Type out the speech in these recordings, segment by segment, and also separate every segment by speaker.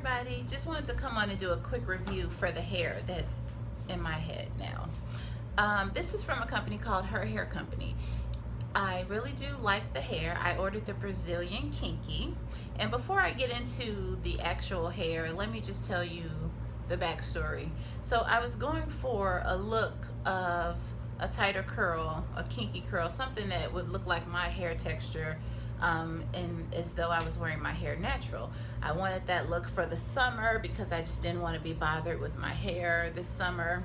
Speaker 1: everybody, just wanted to come on and do a quick review for the hair that's in my head now. This is from a company called Her Hair Company. I really do like the hair. I ordered the Brazilian Kinky, and before I get into the actual hair, let me just tell you the backstory. So I was going for a look of a tighter curl, a kinky curl, something that would look like my hair texture, and as though I was wearing my hair natural. I wanted that look for the summer because I just didn't want to be bothered with my hair this summer.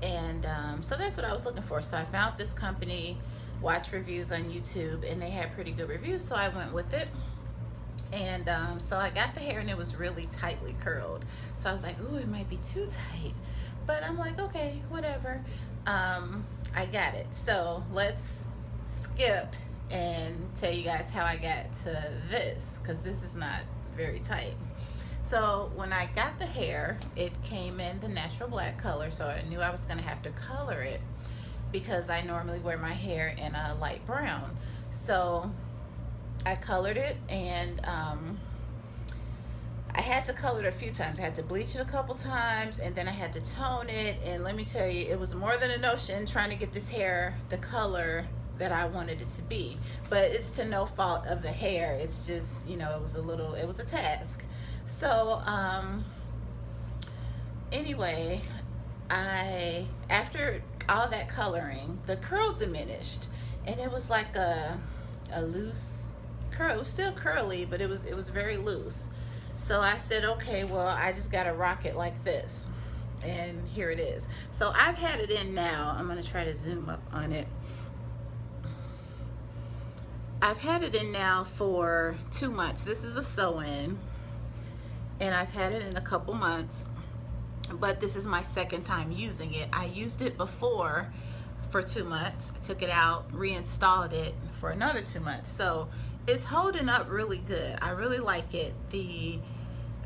Speaker 1: And so that's what I was looking for. So I found this company, watched reviews on YouTube, and they had pretty good reviews, so I went with it. And so I got the hair and it was really tightly curled. So I was like, ooh, it might be too tight. But I'm like, okay, whatever. I got it. So let's skip and tell you guys how I got to this, because this is not very tight. So when I got the hair, it came in the natural black color, so I knew I was gonna have to color it because I normally wear my hair in a light brown. So I colored it, and I had to color it a few times. I had to bleach it a couple times, and then I had to tone it, and let me tell you, it was more than a notion trying to get this hair the color that I wanted it to be. But it's to no fault of the hair. It's just, you know, it was a task. So anyway, after all that coloring, the curl diminished, and it was like a loose curl. It was still curly, but it was very loose. So I said, okay, well, I just gotta rock it like this, and here it is. So I've had it in now. I'm gonna try to zoom up on it. I've had it in now for 2 months. This is a sew-in, and I've had it in a couple months, but this is my second time using it. I used it before for 2 months. I took it out, reinstalled it for another 2 months. So it's holding up really good. I really like it.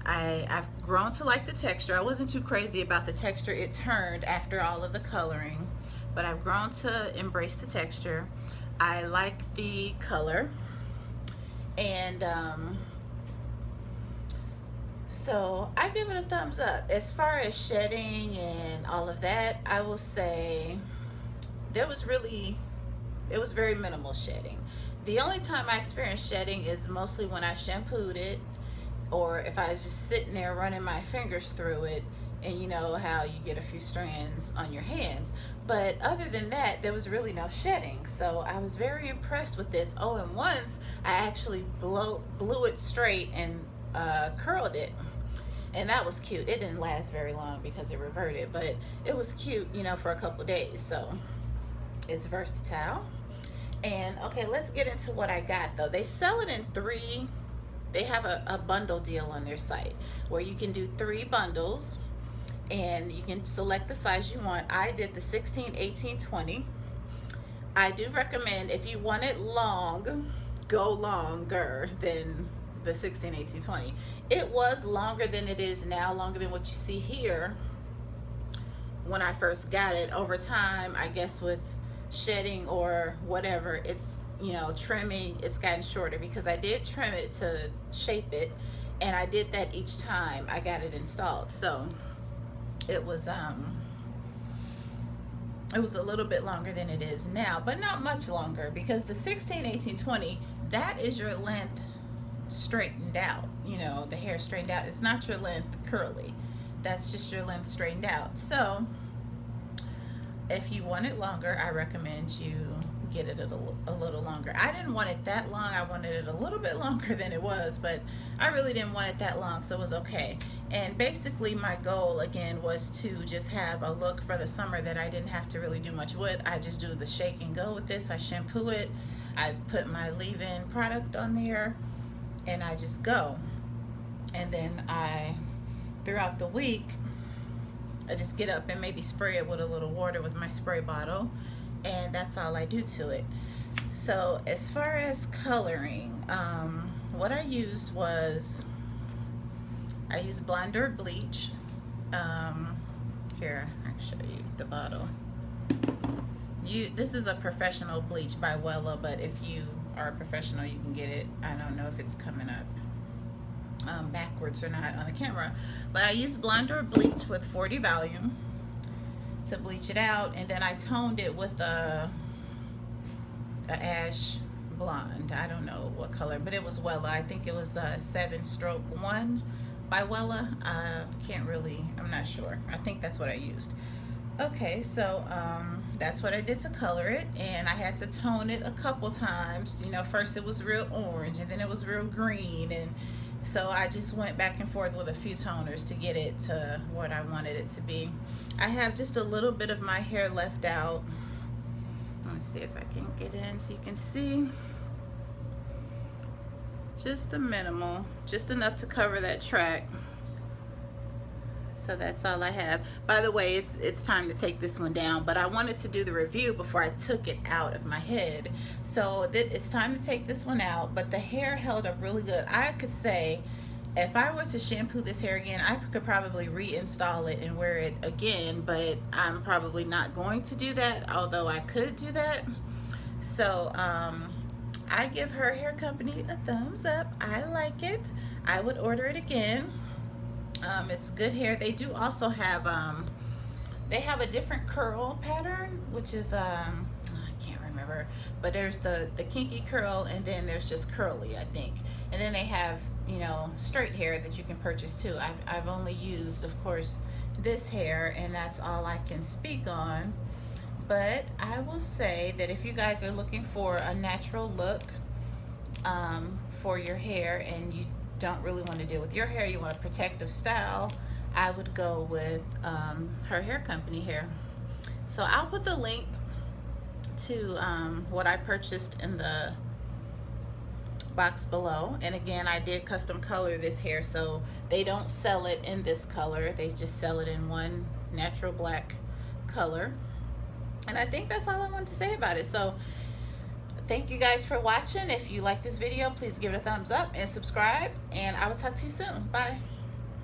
Speaker 1: I've grown to like the texture. I wasn't too crazy about the texture it turned after all of the coloring, but I've grown to embrace the texture. I like the color, and so I give it a thumbs up. As far as shedding and all of that, I will say it was very minimal shedding. The only time I experienced shedding is mostly when I shampooed it, or if I was just sitting there running my fingers through it, and you know how you get a few strands on your hands. But other than that, there was really no shedding. So I was very impressed with this. Oh, and once I actually blew it straight and curled it, and that was cute. It didn't last very long because it reverted, but it was cute, you know, for a couple days. So it's versatile. And okay, let's get into what I got though. They sell it in three. They have a bundle deal on their site where you can do 3 bundles, and you can select the size you want. I did the 16, 18, 20. I do recommend, if you want it long, go longer than the 16, 18, 20. It was longer than it is now, longer than what you see here when I first got it. Over time, I guess with shedding or whatever, it's, you know, trimming, it's gotten shorter because I did trim it to shape it, and I did that each time I got it installed. So it was a little bit longer than it is now, but not much longer, because the 16, 18, 20, that is your length straightened out, you know, the hair straightened out. It's not your length curly, that's just your length straightened out. So if you want it longer, I recommend you get it a little longer. I didn't want it that long. I wanted it a little bit longer than it was, but I really didn't want it that long, so it was okay. And basically my goal again was to just have a look for the summer that I didn't have to really do much with. I just do the shake and go with this. I shampoo it, I put my leave-in product on there, and I just go. And then throughout the week, I just get up and maybe spray it with a little water with my spray bottle, and that's all I do to it. So as far as coloring, what I used was, I used Blonder bleach. Here, I'll show you the bottle. This is a professional bleach by Wella, but if you are a professional, you can get it. I don't know if it's coming up. backwards or not on the camera. But I used Blonder bleach with 40 volume to bleach it out, and then I toned it with a ash blonde. I don't know what color, but it was Wella. I think it was a 7-stroke 1 by Wella. Can't really, I'm not sure. I think that's what I used. Okay, so that's what I did to color it, and I had to tone it a couple times. You know, first it was real orange, and then it was real green, and so I just went back and forth with a few toners to get it to what I wanted it to be. I have just a little bit of my hair left out. Let me see if I can get in so you can see. Just a minimal, just enough to cover that track. So that's all I have. By the way, it's time to take this one down, but I wanted to do the review before I took it out of my head. So it's time to take this one out, but the hair held up really good. I could say if I were to shampoo this hair again, I could probably reinstall it and wear it again, but I'm probably not going to do that, although I could do that. So I give her hair company a thumbs up. I like it. I would order it again. It's good hair. They do also have they have a different curl pattern, which is I can't remember, but there's the kinky curl, and then there's just curly, I think, and then they have, you know, straight hair that you can purchase too. I've only used, of course, this hair, and that's all I can speak on. But I will say that if you guys are looking for a natural look for your hair, and you don't really want to deal with your hair, you want a protective style, I would go with her hair company hair. So I'll put the link to what I purchased in the box below. And again, I did custom color this hair, so they don't sell it in this color, they just sell it in one natural black color. And I think that's all I wanted to say about it. So thank you guys for watching. If you like this video, please give it a thumbs up and subscribe, and I will talk to you soon. Bye.